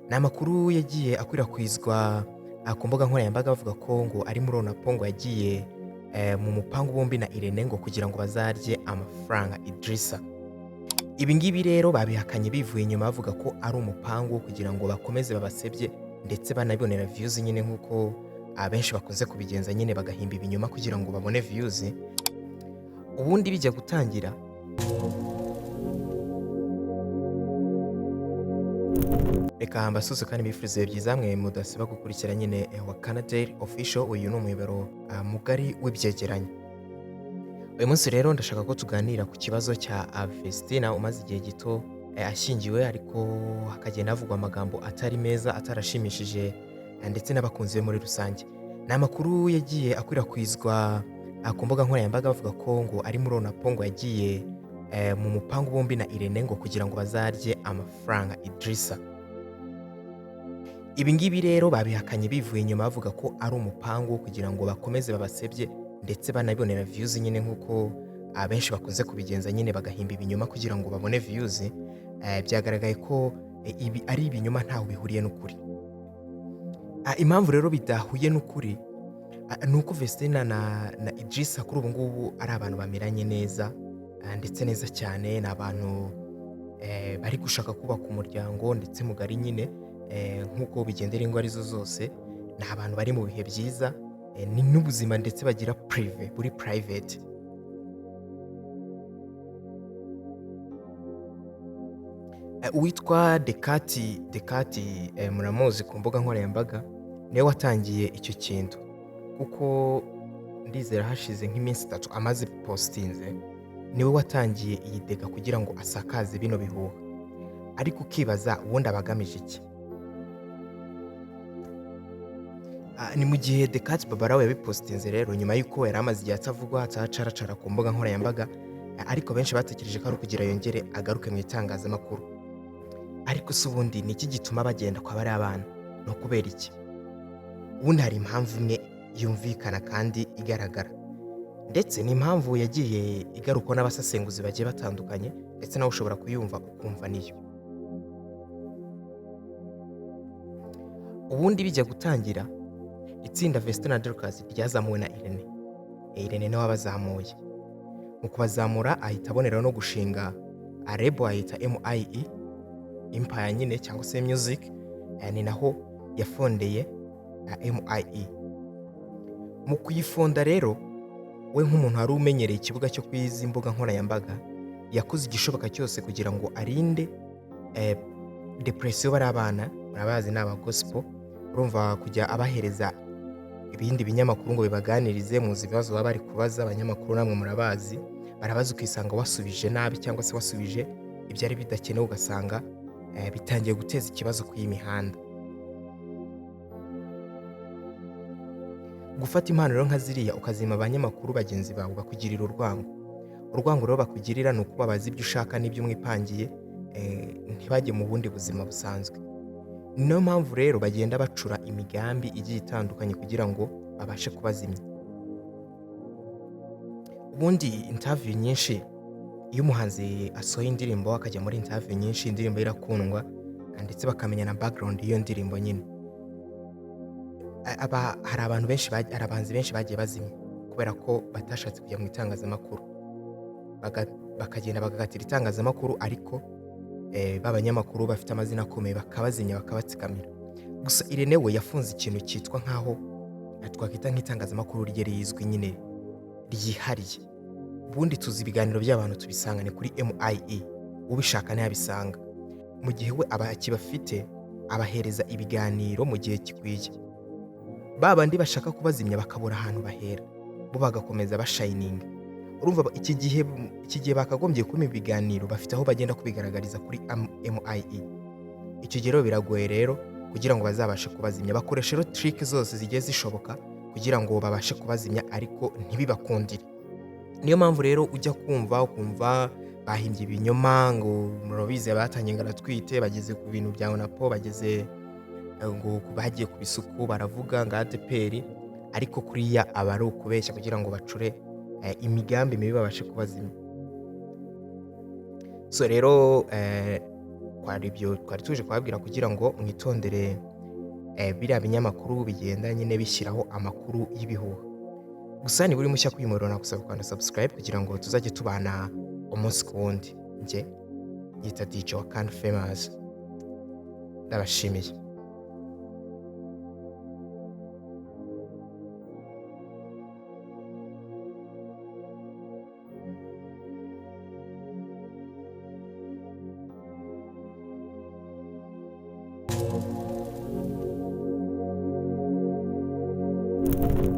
Ni amakuru yagiye akwirakwizwa ku mbuga nkoranyambaga bavuga ko ngo ari muri Onapo ngo yagiye mu mupangu bombi na Irene ngo kugira ngo bazarye amafaranga Idrissa. Ibi ngibi rero babihakanye bivuye inyuma bavuga ko ari umupangu wo kugira ngo bakomeze babasebye ndetse banabonera views nyine nk'uko abenshi bakunze kubigenza nyine bagahimba ibinyoma kugira ngo babone views. Ubundi bijya gutangira reka mbasuze kandi mbifurize byiza mwe mudasiba gukurikira nyine wa Canada official. Uyu ni umuyoboro mugari w'ibyegeranyo. Uyu munsi rero ndashaka ko tuganira ku kibazo cya Vestina umaze igihe gito ashyingiwe ariko hakagenda havugwa amagambo atari meza atarashimishije ndetse n'abakunzi be muri rusange. Ni amakuru yagiye akwirakwizwa ku mbuga nkoranyambaga bavuga ko ngo ari muri Onapo ngo yagiye mu mupangu bombi na Irene ngo kugira ngo bazarye amafaranga Idrissa. Ibi ngibi rero babihakanye bivuye inyuma bavuga ko ari umupangu wo kugira ngo bakomeze babasebye ndetse banabonera views nyine nk'uko abenshi bakunze kubigenza nyine bagahimba ibinyoma kugira ngo babone views. Byagaragaye ko ibi ari ibinyoma ntaho bihuriye n'ukuri. Impamvu rero bidahuye n'ukuri ni uko Vestina na Idrissa kuri ubu ngubu ari abantu bameranye neza ndetse neza cyane. Ni abantu bari gushaka kubaka umuryango ndetse mugari nyine nk'uko bigendera ingo arizo zose. Ni abantu bari mu bihe byiza ni n'ubuzima ndetse bagira prive buri private. Uwitwa Dekati muramuzi ku mbuga nkoranyambaga niwe watangiye icyo kintu kuko ndizera hashize nk'iminsi 3 amaze postinze niwe watangiye iyi dega kugira ngo asakaze bino bihuha. Ariko ukibaza ubundi abagamije iki? Ni mu gihe Dekati Babarawe yabipostinze rero nyuma y'uko yari amaze igihe atavugwa atacaracara ku mbuga nkoranyambaga, ariko benshi batekereje ko ari ukugira yongere agaruke mu itangazamakuru. Ariko se ubundi ni iki gituma bagenda kwa bari abana? No kubera iki? Ubundi hari impamvu imwe yumvikana kandi igaragara, ndetse ni impamvu yagiye igarukwa n'abasesenguzi bagiye batandukanye ndetse nawe ushobora kuyumva ukumva niyo. Ubundi bijya gutangira itsinda Vestina Dorcas ryazamuwe na Irene. Irene nawe wabazamuye. Mu kubazamura ahita aboneraho no gushinga label ahita MIE Empire nyine cyangwa se Music. Ni naho yafondeye MIE. Mu kuyifonda rero we nk'umuntu wari umenyereye ikibuga cyo kwizi mbuga nkoranyambaga yakoze igishoboka cyose kugira ngo arinde depression bari abana. Murabazi ni aba gospel, urumva kujya abahereza ibindi binyamakuru ngo bibaganirize muzi ibibazo baba bari kubaza abanyamakuru. Namwe murabazi barabaza ukisanga wasubije nabi cyangwa se wasubije ibyari bidakenewe ugasanga bitangiye guteza ikibazo ku y'imihanda. Gufata impano rero nka ziriya ukazima abanyamakuru bagenzi bawe bakugirira urwango rero bakugirira ni uko babaza ibyo ushaka n'ibyo mwipangiye ntibajye mu bundi buzima busanzwe. Niyo mpamvu rero bagenda bacura imigambi igiye itandukanye kugira ngo babashe kubazimya. Ubundi interview nyinshi iyo umuhanzi asohoye indirimbo akajya muri interview nyinshi indirimbo irakundwa ndetse bakamenya na background y'iyo ndirimbo nyine. Hari abahanzi benshi bagiye bazimya kubera ko batashatse kujya mu itangazamakuru, bakagenda bagagatira itangazamakuru ariko b'abanyamakuru bafite amazina akomeye bakabazimya bakabatsikamira. Gusa Irene we yafunze ikintu cyitwa nkaho twakwita nk'itangazamakuru rye rizwi nyine ryihariye. Ubundi tuzi ibiganiro by'abantu tubisangane kuri MIE, ubishaka ntiyabisanga. Mu gihe we abakibafite abahereza ibiganiro mu gihe gikwiye. Babandi bashaka kubazimya bakabura ahantu bahera bo bagakomeza bashining. Urumva iki gihe bakagombye kuma ibiganiro bafite aho bagenda kubigaragariza kuri MIE. Icyo gihe rero biragoye rero kugira ngo bazabashe kubazimya. Bakoresha rero trick zose zigiye zishoboka kugira ngo babashe kubazimya ariko ntibibakundire. Niyo mpamvu rero ujya ukumva bahimbye ibinyoma ngo murabizi batangiye ngo aratwite bageze ku bintu bya Onapo bageze ngo bagiye ku bisuku baravuga ngo ADPR, ariko kuriya aba ari ukubeshya kugira ngo bacure imigambi mibi babashe kubazimya. So rero twari tuje kubabwira kugira ngo mwitondere biriya binyamakuru bigenda nyine bishyiraho amakuru y'ibihuha. Gusa niba uri mushya kuri uyu muyoboro nagusaba gukanda subscribe kugira ngo tuzajye tubana umunsi ku wundi. Njye yita DJ Wakanda Famous. Ndabashimiye.